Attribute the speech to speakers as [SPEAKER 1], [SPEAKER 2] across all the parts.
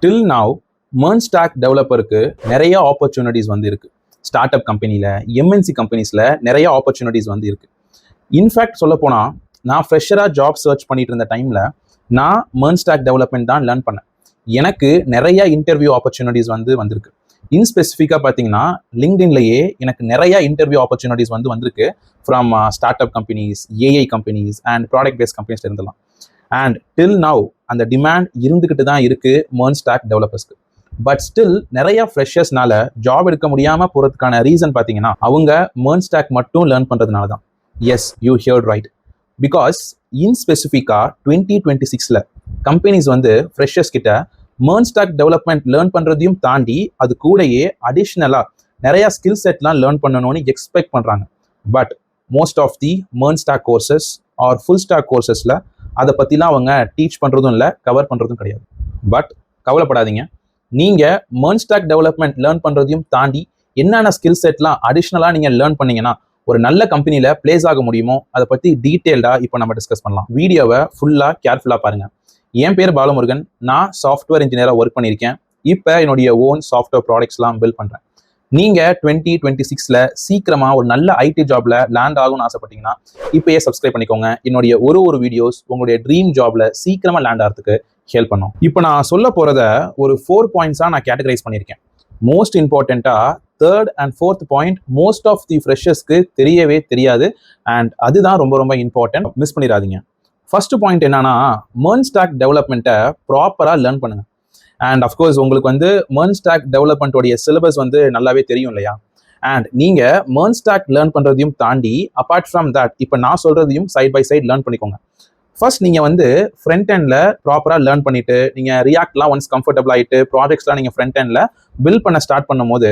[SPEAKER 1] Till now MERN stock டெவலப்பருக்கு நிறைய opportunities வந்து இருக்கு. ஸ்டார்ட் அப் கம்பெனியில், எம்என்சி கம்பெனிஸில் நிறைய ஆப்பர்ச்சுனிட்டிஸ் வந்து இருக்கு. இன்ஃபேக்ட் சொல்ல போனால் நான் ஃப்ரெஷராக ஜாப் சர்ச் பண்ணிட்டு இருந்த டைமில் நான் MERN ஸ்டாக் டெவலப்மெண்ட் தான் லேர்ன் பண்ணேன். எனக்கு நிறைய இன்டர்வியூ ஆப்பர்ச்சுனிட்டிஸ் வந்து வந்திருக்கு. ஸ்பெசிஃபிக்காக பார்த்தீங்கன்னா லிங்க்டின்லேயே எனக்கு நிறைய இன்டர்வியூ ஆப்பர்ச்சுனிட்டிஸ் வந்து வந்திருக்கு from start up companies, AI companies and product based companies இருந்தலாம். அண்ட் டில் நவ் அந்த டிமாண்ட் இருந்துக்கிட்டு தான் இருக்கு MERN ஸ்டாக் டெவலப்பர்ஸ்க்கு. பட் ஸ்டில் நிறைய ஃப்ரெஷர்ஸ்னால ஜாப் எடுக்க முடியாமல் போகிறதுக்கான ரீசன் பார்த்தீங்கன்னா அவங்க MERN ஸ்டாக் மட்டும் லேர்ன் பண்ணுறதுனால தான். Yes, you heard right. Because ஸ்பெசிஃபிக்காக 2026 கம்பெனிஸ் வந்து ஃப்ரெஷர்ஸ் கிட்ட MERN ஸ்டாக் டெவலப்மெண்ட் லேர்ன் பண்ணுறதையும் தாண்டி அது கூடயே அடிஷ்னலாக நிறைய ஸ்கில் செட்லாம் லேர்ன் பண்ணணும்னு எக்ஸ்பெக்ட் பண்ணுறாங்க. But most of the MERN stack courses are full stack கோர்சஸில் அதை பற்றிலாம் அவங்க டீச் பண்ணுறதும் இல்லை, கவர் பண்ணுறதும் கிடையாது. பட் கவலைப்படாதீங்க, நீங்கள் MERN ஸ்டாக் டெவலப்மெண்ட் லேர்ன் பண்ணுறதையும் தாண்டி என்னென்ன ஸ்கில் செட்லாம் அடிஷ்னலாக நீங்கள் லேர்ன் பண்ணீங்கன்னா ஒரு நல்ல கம்பெனியில் பிளேஸ் ஆக முடியுமோ அதை பற்றி டீட்டெயில்டாக இப்போ நம்ம டிஸ்கஸ் பண்ணலாம். வீடியோவை ஃபுல்லாக கேர்ஃபுல்லாக பாருங்கள். என் பேர் பாலமுருகன், நான் சாஃப்ட்வேர் இன்ஜினியராக ஒர்க் பண்ணியிருக்கேன். இப்போ என்னுடைய ஓன் சாஃப்ட்வேர் ப்ராடக்ட்ஸ்லாம் பில்ட் பண்ணுறேன். நீங்கள் 2026 சீக்கிரமாக ஒரு நல்ல ஐடி ஜாப்ல லேண்ட் ஆகும்னு ஆசைப்பட்டீங்கன்னா இப்போயே சப்ஸ்கிரைப் பண்ணிக்கோங்க. என்னுடைய ஒரு வீடியோஸ் உங்களுடைய ட்ரீம் ஜாப்ல சீக்கிரமாக லேண்ட் ஆகிறதுக்கு ஹெல்ப் பண்ணும். இப்போ நான் சொல்ல போகிறத ஒரு 4 பாயிண்ட்ஸாக நான் கேட்டகரைஸ் பண்ணியிருக்கேன். மோஸ்ட் இம்பார்ட்டண்ட்டாக 3rd and 4th point most of the ஃப்ரெஷர்ஸ்க்கு தெரியவே தெரியாது. அண்ட் அதுதான் ரொம்ப ரொம்ப இம்பார்ட்டன்ட், மிஸ் பண்ணிடாதீங்க. ஃபர்ஸ்ட் பாயிண்ட் என்னன்னா, MERN ஸ்டாக் டெவலப்மெண்ட்டை ப்ராப்பராக லேர்ன் பண்ணுங்க. அண்ட் அஃப்கோர்ஸ் உங்களுக்கு வந்து MERN ஸ்டாக் டெவலப்மெண்ட்டோடைய சிலபஸ் வந்து நல்லாவே தெரியும் இல்லையா? அண்ட் நீங்கள் MERN ஸ்டாக் லேர்ன் பண்ணுறதையும் தாண்டி அப்பார்ட் ஃப்ரம் தட் இப்போ நான் சொல்கிறதையும் சைட் பை சைட் லேர்ன் பண்ணிக்கோங்க. ஃபர்ஸ்ட் நீங்கள் வந்து ஃப்ரண்ட் எண்டில் ப்ராப்பராக லேர்ன் பண்ணிவிட்டு நீங்கள் ரியாக்ட்லாம் ஒன்ஸ் கம்ஃபர்டபுள் ஆகிட்டு ப்ராஜெக்ட்ஸ்லாம் நீங்கள் ஃப்ரண்ட் எண்டில் பில்ட் பண்ண ஸ்டார்ட் பண்ணும்போது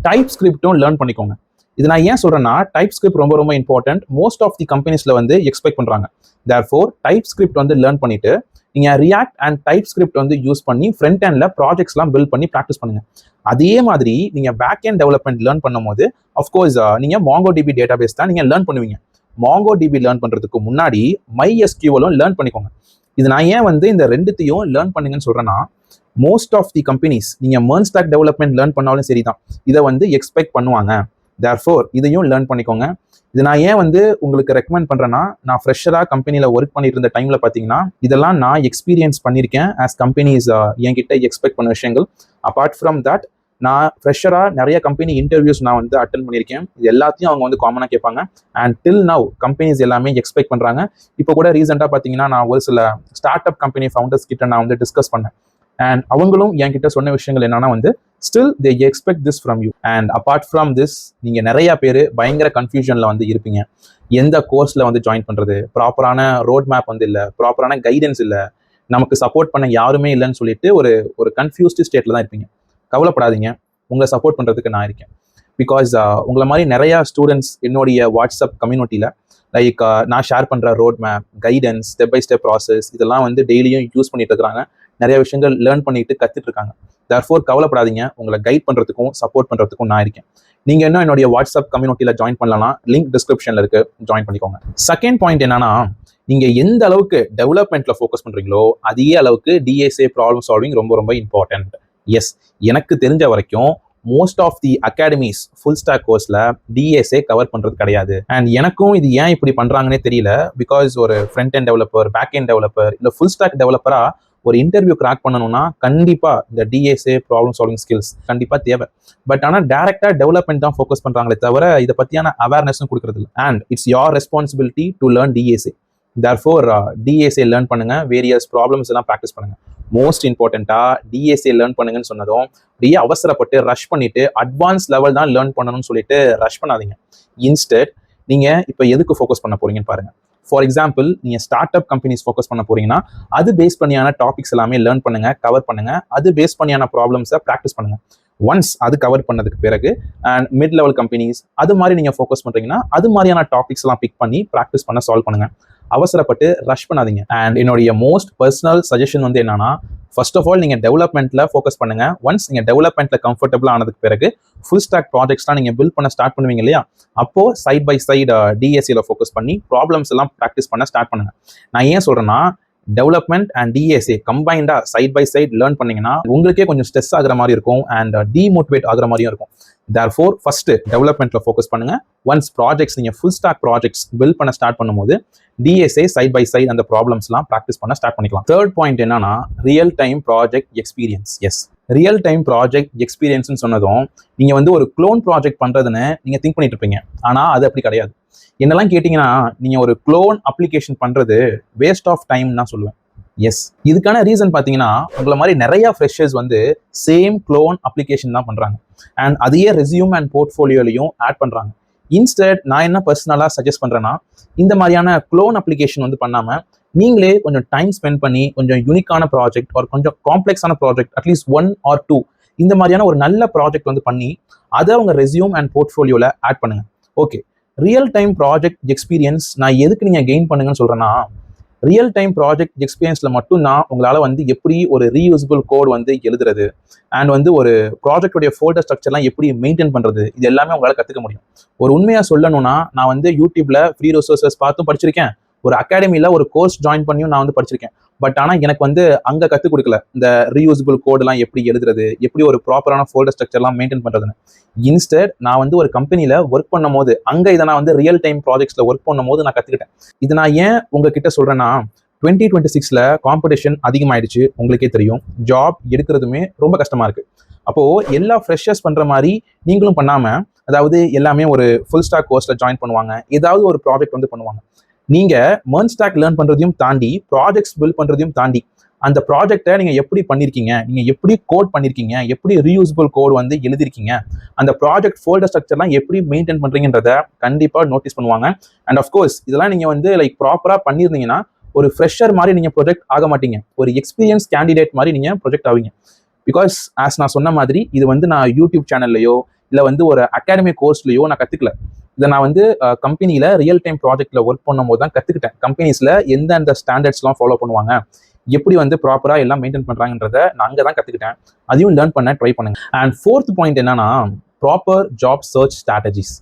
[SPEAKER 1] டைப் ஸ்கிரிப்டும் லேர்ன் பண்ணிக்கோங்க. இது நான் ஏன் சொல்கிறேன்னா, டைப் ஸ்கிரிப்ட் ரொம்ப ரொம்ப இம்பார்ட்டன்ட். மோஸ்ட் ஆஃப் தி கம்பெனிஸில் வந்து எக்ஸ்பெக்ட் பண்ணுறாங்க. தேர்ஃபோர் டைப் ஸ்கிரிப்ட் வந்து லேர்ன் பண்ணிவிட்டு நீங்கள் ரியாக்ட் அண்ட் டைப் ஸ்கிரிப்ட் வந்து யூஸ் பண்ணி ஃப்ரண்ட் எண்டில் ப்ராஜெக்ட்ஸ்லாம் பில்ட் பண்ணி ப்ராக்டிஸ் பண்ணுங்கள். அதே மாதிரி நீங்கள் பேக் எண்ட் டெவலப்மெண்ட் லேர்ன் பண்ணும்போது அஃப்கோர்ஸ் நீங்கள் MongoDB டேட்டாபேஸ் தான் நீங்கள் லேர்ன் பண்ணுவீங்க. MongoDB லேர்ன் பண்ணுறதுக்கு முன்னாடி MySQLம் லேர்ன் பண்ணிக்கோங்க. இது நான் ஏன் வந்து இந்த ரெண்டுத்தையும் லேர்ன் பண்ணுங்கன்னு சொல்கிறேன்னா, மோஸ்ட் ஆஃப் தி கம்பெனிஸ் நீங்கள் MERN ஸ்டாக் டெவலப்மெண்ட் லேர்ன் பண்ணாலும் சரி தான் இதை வந்து எக்ஸ்பெக்ட் பண்ணுவாங்க. தேர்ஃபோர் இதையும் லேர்ன் பண்ணிக்கோங்க. இது நான் ஏன் வந்து உங்களுக்கு ரெக்கமெண்ட் பண்ணுறேன்னா, நான் ஃப்ரெஷராக கம்பெனியில் ஒர்க் பண்ணிட்டு இருந்த டைமில் பார்த்தீங்கன்னா இதெல்லாம் நான் எக்ஸ்பீரியன்ஸ் பண்ணியிருக்கேன். ஆஸ் கம்பெனிஸ் என்கிட்ட எக்ஸ்பெக்ட் பண்ண விஷயங்கள். அப்பார்ட் ஃப்ரம் தட் நான் ஃப்ரெஷராக நிறைய கம்பெனி இன்டர்வியூஸ் நான் வந்து அட்டென்ட் பண்ணியிருக்கேன். இது எல்லாத்தையும் அவங்க வந்து காமனாக கேட்பாங்க. அண்ட் டில் நவ் கம்பெனிஸ் எல்லாமே எக்ஸ்பெக்ட் பண்ணுறாங்க. இப்போ கூட ரீசெண்டாக பார்த்தீங்கன்னா நான் ஒரு சில ஸ்டார்ட் அப் கம்பெனி ஃபவுண்டர்ஸ் கிட்ட நான் வந்து டிஸ்கஸ் பண்ணேன். அண்ட் அவங்களும் என்கிட்ட சொன்ன விஷயங்கள் என்னன்னா வந்து still they expect this from you. And apart from this நீங்கள் நிறைய பேர் பயங்கர கன்ஃபியூஷனில் வந்து இருப்பீங்க. எந்த கோர்ஸில் வந்து ஜாயின் பண்ணுறது, ப்ராப்பரான ரோட் மேப் வந்து இல்லை, ப்ராப்பரான கைடன்ஸ் இல்லை, நமக்கு சப்போர்ட் பண்ண யாருமே இல்லைன்னு சொல்லிட்டு ஒரு கன்ஃபியூஸ்டு ஸ்டேட்டில் தான் இருப்பீங்க. கவலைப்படாதீங்க, உங்களை சப்போர்ட் பண்ணுறதுக்கு நான் இருக்கேன். பிகாஸ் உங்களை மாதிரி நிறையா ஸ்டூடெண்ட்ஸ் என்னுடைய வாட்ஸ்அப் கம்யூனிட்டியில் லைக் நான் ஷேர் பண்ணுற road map, guidance, step by step process இதெல்லாம் வந்து டெய்லியும் யூஸ் பண்ணிட்டு இருக்கிறாங்க. நிறைய விஷயங்கள் லேர்ன் பண்ணிட்டு கற்றுட்டு இருக்காங்க. தேர்ஃபோர் கவலைப்படாதீங்க, உங்களை கைட் பண்ணுறதுக்கும் சப்போர்ட் பண்ணுறதுக்கும் நான் இருக்கேன். நீங்கள் இன்னும் என்னுடைய வாட்ஸ்அப் கம்யூனிட்டியில் ஜாயின் பண்ணலாம், லிங்க் டிஸ்கிரிப்ஷனில் இருக்குது, ஜாயின் பண்ணிக்கோங்க. செகண்ட் பாயிண்ட் என்னன்னா, நீங்கள் எந்த அளவுக்கு டெவலப்மெண்ட்டில் ஃபோக்கஸ் பண்ணுறீங்களோ அதே அளவுக்கு DSA ப்ராப்ளம் சால்விங் ரொம்ப ரொம்ப இம்பார்ட்டன்ட். எஸ், எனக்கு தெரிஞ்ச வரைக்கும் most of the academies full stack கோர்ஸில் DSA கவர் பண்ணுறது கிடையாது. அண்ட் எனக்கும் இது ஏன் இப்படி பண்ணுறாங்கன்னே தெரியல. பிகாஸ் ஒரு front end developer, back end developer இல்லை ஃபுல் ஸ்டாக் டெவலப்பராக ஒரு இன்டர்வியூ கிராக் பண்ணணும்னா கண்டிப்பாக இந்த DSA ப்ராப்ளம் சால்விங் ஸ்கில்ஸ் கண்டிப்பாக தேவை. பட் ஆனால் டேரெக்டாக டெவலப்மெண்ட் தான் ஃபோக்கஸ் பண்ணுறாங்களே தவிர இதை பற்றியான அவேர்னஸும் கொடுக்குறது இல்லை. And it's your responsibility to learn DSA. Therefore DSA learn பண்ணுங்க, வேரியஸ் ப்ராப்ளம்ஸ் எல்லாம் ப்ராக்டிஸ் பண்ணுங்க. மோஸ்ட் இம்பார்ட்டண்ட்டாக DSA லேர்ன் பண்ணுங்கன்னு சொன்னதும் அப்படியே அவசரப்பட்டு ரஷ் பண்ணிட்டு அட்வான்ஸ் லெவல் தான் லேர்ன் பண்ணணும்னு சொல்லிட்டு ரஷ் பண்ணாதீங்க. இன்ஸ்டெட் நீங்கள் இப்போ எதுக்கு ஃபோக்கஸ் பண்ண போறீங்கன்னு பாருங்க. ஃபார் எக்ஸாம்பிள், நீங்கள் ஸ்டார்ட் அப் கம்பெனிஸ் ஃபோக்கஸ் பண்ண போறீங்கன்னா அது பேஸ் பண்ணியான டாபிக்ஸ் எல்லாமே லேர்ன் பண்ணுங்க, கவர் பண்ணுங்க. அது பேஸ் பண்ணியான ப்ராப்ளம்ஸை ப்ராக்டிஸ் பண்ணுங்க. ஒன்ஸ் அது கவர் பண்ணதுக்கு பிறகு அண்ட் மிட் லெவல் கம்பெனிஸ் அது மாதிரி நீங்கள் ஃபோக்கஸ் பண்ணுறீங்கன்னா அது மாதிரியான டாபிக்ஸ் எல்லாம் பிக் பண்ணி ப்ராக்டிஸ் பண்ண சால்வ் பண்ணுங்க. அவசரப்பட்டு ரஷ் பண்ணாதீங்க. அண்ட் என்னுடைய மோஸ்ட் பர்சனல் சஜஷன் வந்து என்னன்னா, ஃபர்ஸ்ட் ஆஃப் ஆல் நீங்கள் டெவலப்மெண்ட்டில் ஃபோக்கஸ் பண்ணுங்க. ஒன்ஸ் நீங்கள் டெவலப்மெண்ட்டில் கம்ஃபர்டபுள் ஆனதுக்கு பிறகு ஃபுல் ஸ்டாக் ப்ராஜெக்ட்ஸ்லாம் நீங்கள் பில்ட் பண்ண ஸ்டார்ட் பண்ணுவீங்க இல்லையா, அப்போது சைட் பை சைடு DSAல ஃபோக்கஸ் பண்ணி ப்ராப்ளம்ஸ் எல்லாம் ப்ராக்டிஸ் பண்ண ஸ்டார்ட் பண்ணுங்க. நான் ஏன் சொல்கிறேன்னா, டெவலப்மெண்ட் அண்ட் டிஎஸ்ஏ கம்பைண்டா சைட் பை சைட் லேர்ன் பண்ணீங்கன்னா உங்களுக்கே கொஞ்சம் ஸ்ட்ரெஸ் ஆகிற மாதிரி இருக்கும் அண்ட் டிமோட்டிவேட் ஆகிற மாதிரியும் இருக்கும். தேர்ஃபோர் ஃபர்ஸ்ட் டெவலப்மெண்ட்ல ஃபோக்கஸ் பண்ணுங்க. ஒன்ஸ் ப்ராஜெக்ட்ஸ் நீங்க ஃபுல் ஸ்டாக் ப்ராஜெக்ட்ஸ் பில்ட் பண்ண ஸ்டார்ட் பண்ணும்போது டிஎஸ்ஏ சைட் பை சைட் அந்த ப்ராப்ளம்ஸ்லாம் ப்ராக்டிஸ் பண்ண ஸ்டார்ட் பண்ணிக்கலாம். தேர்ட் பாயிண்ட் என்னன்னா real time project experience. Yes, real time project எக்ஸ்பீரியன்ஸ்னு சொன்னதும் நீங்க வந்து ஒரு க்ளோன் ப்ராஜெக்ட் பண்றதுன்னு நீங்க திங்க் பண்ணிட்டு இருப்பீங்க. ஆனா அது அப்படி கிடையாது. என்னெல்லாம் கேட்டீங்கன்னா நீங்க ஒரு க்ளோன் அப்ளிகேஷன் பண்றது வேஸ்ட் ஆஃப் டைம் தான் சொல்லுவேன். எஸ், இதுக்கான ரீசன் பார்த்தீங்கன்னா உங்களை மாதிரி நிறைய ஃப்ரெஷர்ஸ் வந்து சேம் க்ளோன் அப்ளிகேஷன் தான் பண்றாங்க அண்ட் அதையே ரெஸ்யூம் அண்ட் போர்ட்ஃபோலியோலையும் ஆட் பண்றாங்க. இன்ஸ்டெட் நான் என்ன பர்சனலாக சஜஸ்ட் பண்றேன்னா இந்த மாதிரியான க்ளோன் அப்ளிகேஷன் வந்து பண்ணாம நீங்களே கொஞ்சம் டைம் ஸ்பெண்ட் பண்ணி கொஞ்சம் யூனிக்கான ப்ராஜெக்ட் ஒரு கொஞ்சம் காம்ப்ளெக்ஸான ப்ராஜெக்ட் அட்லீஸ்ட் 1 or 2 இந்த மாதிரியான ஒரு நல்ல ப்ராஜெக்ட் வந்து பண்ணி அதை உங்க ரெஸ்யூம் அண்ட் போர்ட்ஃபோலியோல ஆட் பண்ணுங்க. Okay, real time project experience நான் எதுக்கு நீங்க கெயின் பண்ணுங்கன்னு சொல்றேன்னா ரியல் டைம் ப்ராஜெக்ட் எக்ஸ்பீரியன்ஸ்ல மட்டும்தான் உங்களால வந்து எப்படி ஒரு ரீயூசபிள் கோட் வந்து எழுதுறது அண்ட் வந்து ஒரு ப்ராஜெக்டோடைய ஃபோல்டர் ஸ்ட்ரக்சர்லாம் எப்படி மெயின்டைன் பண்றது இது எல்லாமே உங்களால கத்துக்க முடியும். ஒரு உண்மையா சொல்லணும்னா நான் வந்து யூடியூப்ல ஃப்ரீ ரிசோர்சஸ் பார்த்தும் படிச்சிருக்கேன், ஒரு அகாடமியில ஒரு கோர்ஸ் ஜாயின் பண்ணியும் நான் வந்து படிச்சிருக்கேன். பட் ஆனால் எனக்கு வந்து அங்கே கற்றுக் கொடுக்கல இந்த ரீயூசபிள் கோடெலாம் எப்படி எழுதுறது, எப்படி ஒரு ப்ராப்பரான ஃபோல்டர் ஸ்ட்ரக்சர்லாம் மெயின்டைன் பண்ணுறதுன்னு. இன்ஸ்டெட் நான் வந்து ஒரு கம்பெனியில் ஒர்க் பண்ணும் போது அங்கே இதை நான் வந்து ரியல் டைம் ப்ராஜெக்ட்ஸில் ஒர்க் பண்ணும் போது நான் கற்றுக்கிட்டேன். இது நான் ஏன் உங்ககிட்ட சொல்கிறேன்னா 2026 காம்படிஷன் அதிகமாயிடுச்சு, உங்களுக்கே தெரியும். ஜாப் எடுக்கிறதுமே ரொம்ப கஷ்டமாக இருக்குது. அப்போது எல்லா ஃப்ரெஷர்ஸ் பண்ணுற மாதிரி நீங்களும் பண்ணாமல், அதாவது எல்லாமே ஒரு ஃபுல் ஸ்டாக் கோர்ஸில் ஜாயின் பண்ணுவாங்க, ஏதாவது ஒரு ப்ராஜெக்ட் வந்து பண்ணுவாங்க. நீங்க மெர்ன் ஸ்டாக் லேர்ன் பண்றதையும் தாண்டி ப்ராஜெக்ட்ஸ் பில்ட் பண்றதையும் தாண்டி அந்த ப்ராஜெக்டை நீங்க எப்படி பண்ணிருக்கீங்க, நீங்க எப்படி கோட் பண்ணிருக்கீங்க, எப்படி ரீயூசபிள் கோட் வந்து எழுதிருக்கீங்க, அந்த ப்ராஜெக்ட் ஃபோல்டர் ஸ்ட்ரக்சர்லாம் எப்படி மெயின்டைன் பண்றீங்கன்றத கண்டிப்பா நோட்டீஸ் பண்ணுவாங்க. அண்ட் ஆஃப்கோர்ஸ் இதெல்லாம் நீங்க வந்து லைக் ப்ராப்பரா பண்ணியிருந்தீங்கன்னா ஒரு ஃப்ரெஷர் மாதிரி நீங்க ப்ரொஜெக்ட் ஆக மாட்டீங்க, ஒரு எக்ஸ்பீரியன்ஸ் கேண்டிடேட் மாதிரி நீங்க ப்ரொஜெக்ட் ஆவீங்க. பிகாஸ் ஆஸ் நான் சொன்ன மாதிரி இது வந்து நான் யூடியூப் சேனல்லையோ இல்லை வந்து ஒரு அகாடமிக் கோர்ஸ்லையோ நான் கற்றுக்கல. இதை நான் வந்து கம்பெனியில் ரியல் டைம் ப்ராஜெக்டில் ஒர்க் பண்ணும்போது தான் கற்றுக்கிட்டேன். கம்பெனிஸில் எந்தெந்த ஸ்டாண்டர்ட்ஸ்லாம் ஃபாலோ பண்ணுவாங்க, எப்படி வந்து ப்ராப்பராக எல்லாம் மெயின்டைன் பண்ணுறாங்கன்றத நான் அங்கே தான் கற்றுக்கிட்டேன். அதையும் லேர்ன் பண்ண ட்ரை பண்ணுங்க. அண்ட் ஃபோர்த் பாயிண்ட் என்னன்னா proper job search strategies.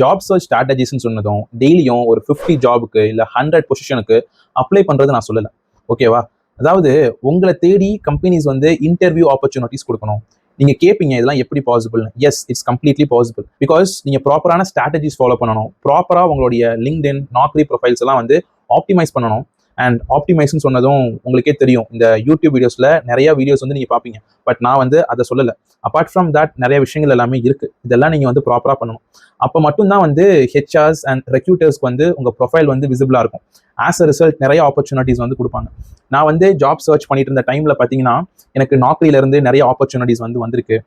[SPEAKER 1] Job search ஸ்ட்ராட்டஜிஸ்ன்னு சொன்னதும் டெய்லியும் ஒரு 50 ஜாபுக்கு இல்லை 100 பொசிஷனுக்கு அப்ளை பண்ணுறது நான் சொல்லலை, ஓகேவா? அதாவது உங்களை தேடி கம்பெனிஸ் வந்து இன்டர்வியூ ஆப்பர்ச்சுனிட்டிஸ் கொடுக்கணும். நீங்க கேட்பீங்க இதெல்லாம் எப்படி possible? Yes, it's completely possible. Because நீங்க ப்ராப்பரான ஸ்ட்ராட்டஜிஸ் ஃபாலோ பண்ணணும், ப்ராப்பரா உங்களுடைய லிங்க்டின் நாக்ரி ப்ரொஃபைல்ஸ் எல்லாம் வந்து ஆப்டிமைஸ் பண்ணணும். அண்ட் ஆப்டிமைஸ்ன்னு சொன்னதும் உங்களுக்கே தெரியும், இந்த யூடியூப் வீடியோஸ்ல நிறைய வீடியோஸ் வந்து நீங்க பார்ப்பீங்க. பட் நான் வந்து அதை சொல்லலை. அப்பார்ட் ஃப்ரம் தட் நிறைய விஷயங்கள் எல்லாமே இருக்கு, இதெல்லாம் நீங்க வந்து ப்ராப்பரா பண்ணணும். அப்போ மட்டும்தான் வந்து ஹெச்ஆர்ஸ் அண்ட் ரெக்ரூட்டர்ஸ்க்கு வந்து உங்க ப்ரொஃபைல் வந்து விசிபிளா இருக்கும். ஆஸ் அ ரிசல்ட் நிறைய ஆப்பர்ச்சுனிட்டிஸ் வந்து கொடுப்பாங்க. நான் வந்து ஜாப் சர்ச் பண்ணிட்டு இருந்த டைம்ல பார்த்தீங்கன்னா எனக்கு நாக்ரியில இருந்து நிறைய ஆப்பர்ச்சுனிட்டிஸ் வந்து வந்திருக்கு.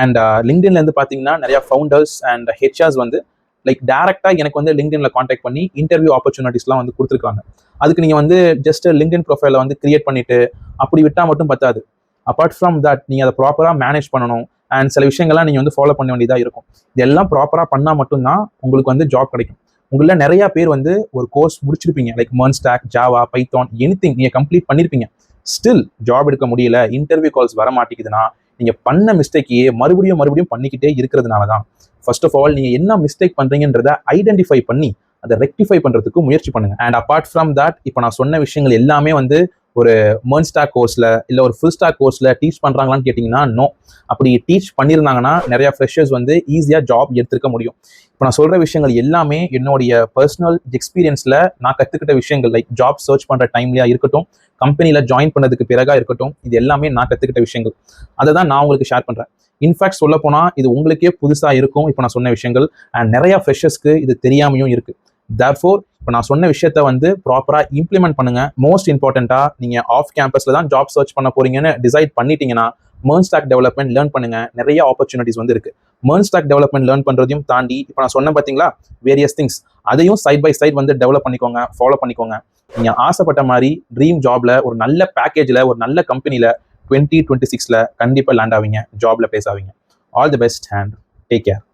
[SPEAKER 1] அண்ட் லிங்க்டின்ல இருந்து பார்த்தீங்கன்னா நிறைய ஃபவுண்டர்ஸ் அண்ட் ஹெச்ஆர்ஸ் வந்து லைக் டேரக்டா எனக்கு வந்து லிங்க்டின்ல கான்டாக்ட் பண்ணி இன்டர்வியூ ஆப்பர்ச்சுனிட்டிஸ்லாம் வந்து கொடுத்துருக்காங்க. அதுக்கு நீங்க வந்து ஜஸ்ட் லிங்க்டின் ப்ரொஃபைலை வந்து கிரியேட் பண்ணிட்டு அப்படி விட்டா மட்டும் பத்தாது. அப்பார்ட் ஃப்ரம் தட் நீங்க அதை ப்ராப்பரா மேனேஜ் பண்ணணும் அண்ட் சில விஷயங்கள்லாம் நீங்க வந்து ஃபாலோ பண்ண வேண்டியதா இருக்கும். இதெல்லாம் ப்ராப்பரா பண்ணா மட்டும்தான் உங்களுக்கு வந்து ஜாப் கிடைக்கும். உங்கள நிறைய பேர் வந்து ஒரு கோர்ஸ் முடிச்சிருப்பீங்க, like MERN stack, Java, Python, anything நீங்க கம்ப்ளீட் பண்ணிருப்பீங்க. ஸ்டில் ஜாப் எடுக்க முடியல, இன்டர்வியூ கால்ஸ் வர மாட்டேங்குதுன்னா நீங்க பண்ண மிஸ்டேக்கையே மறுபடியும் பண்ணிக்கிட்டே இருக்கிறதுனால தான். ஃபர்ஸ்ட் ஆஃப் ஆல் நீங்க என்ன மிஸ்டேக் பண்றீங்கன்றத ஐடென்டிஃபை பண்ணி அதை ரெக்டிஃபை பண்றதுக்கு முயற்சி பண்ணுங்க. அண்ட் அப்பார்ட் ஃப்ரம் தட் இப்போ நான் சொன்ன விஷயங்கள் எல்லாமே வந்து ஒரு மெர்ன் ஸ்டாக் கோர்ஸ்ல இல்லை ஒரு ஃபுல் ஸ்டாக் கோர்ஸ்ல டீச் பண்றாங்களான்னு கேட்டீங்கன்னா நோ. அப்படி டீச் பண்ணியிருந்தாங்கன்னா நிறைய ஃப்ரெஷர்ஸ் வந்து ஈஸியாக ஜாப் எடுத்துருக்க முடியும். இப்போ நான் சொல்ற விஷயங்கள் எல்லாமே என்னுடைய பர்சனல் எக்ஸ்பீரியன்ஸ்ல நான் கற்றுக்கிட்ட விஷயங்கள், லைக் ஜாப் சர்ச் பண்ற டைம்லயா இருக்கட்டும், கம்பெனியில் ஜாயின் பண்ணதுக்கு பிறகா இருக்கட்டும், இது எல்லாமே நான் கற்றுக்கிட்ட விஷயங்கள். அதை தான் நான் உங்களுக்கு ஷேர் பண்றேன். இன்ஃபேக்ட் சொல்ல போனா இது உங்களுக்கே புதுசா இருக்கும் இப்போ நான் சொன்ன விஷயங்கள். அண்ட் நிறைய ஃப்ரெஷர்ஸ்க்கு இது தெரியாமையும் இருக்கு. தேர்ஃபோர் இப்போ நான் சொன்ன விஷயத்த வந்து ப்ராப்பரா இம்ப்ளிமெண்ட் பண்ணுங்க. மோஸ்ட் இம்பார்ட்டண்டா நீங்க ஆஃப் கேம்பஸ்ல தான் ஜாப் சர்ச் பண்ண போறீங்கன்னு டிசைட் பண்ணிட்டீங்கன்னா மெர்ன் ஸ்டாக் டெவலப்மெண்ட் லேர்ன் பண்ணுங்க. நிறைய ஆப்பர்ச்சுனிட்டிஸ் வந்து இருக்கு. மெர்ன் ஸ்டாக் டெவலப்மெண்ட் லேர்ன் பண்றதையும் தாண்டி இப்போ நான் சொன்ன பாத்தீங்களா வேரியஸ் திங்ஸ், அதையும் சைட் பை சைட் வந்து டெவலப் பண்ணிக்கோங்க, ஃபாலோ பண்ணிக்கோங்க. நீங்க ஆசைப்பட்ட மாதிரி ட்ரீம் ஜாப்ல ஒரு நல்ல பேக்கேஜ்ல ஒரு நல்ல கம்பெனில 2026 கண்டிப்பா லேண்ட் ஆவீங்க, ஜாப்ல பிளேஸ் ஆவீங்க. All the best and take care.